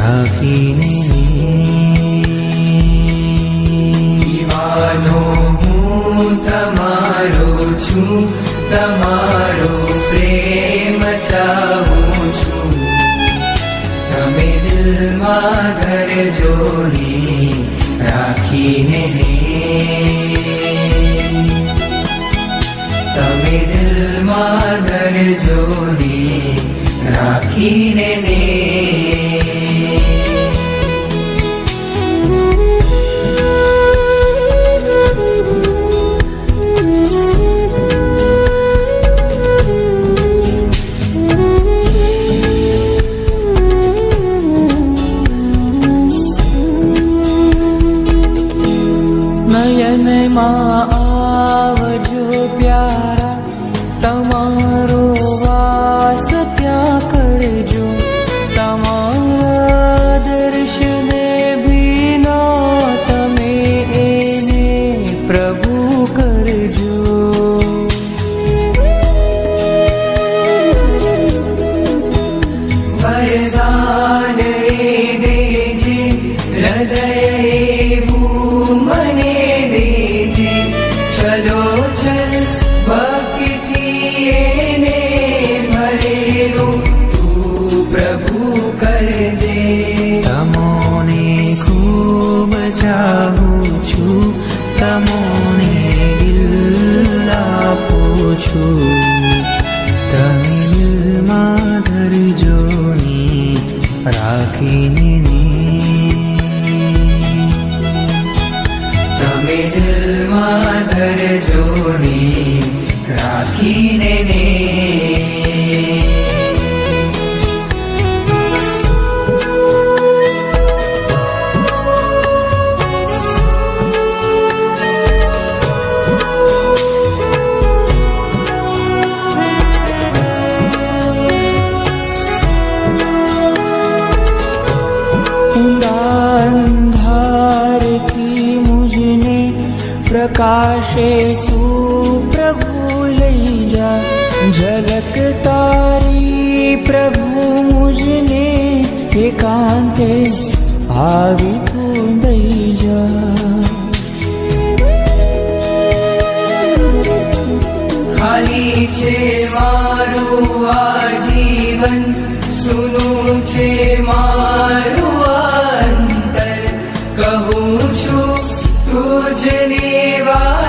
રાખીને દીવાનો હું તમારો છું, તમારો પ્રેમ ચાહું છું. તમે દિલમાં ધરજો ને રાખીને, તમે દિલમાં ધરજો ને રાખીને. નયનમાં આવજો પ્યારા, તમારો વાસ ત્યાં કરજો. તમારા દર્શને ભીના તમે એને પ્રભુ કરજો. વરદાન દેજે, હૃદય એવું મને દેજે. ચલો ચલ ભક્તિથી એને ભરેલું તું પ્રભુ કરજે. તમોને ખૂબ ચાહું છું, તમોને દિલ આપું છું. તમે દિલમાં ધરજો ને રાખીને, તમે દિલમાં ધરજો ને રાખીને. અંધારથી મુझने પ્રકાશે તું પ્રભુ લઈ જા. ઝલક તારી પ્રભુ મુझने એકાંતે આવી તું દઈ જા. ખાલી છે મારું આ જીવન, સુનું છે મારું અંતર. કહું છું તુજને વા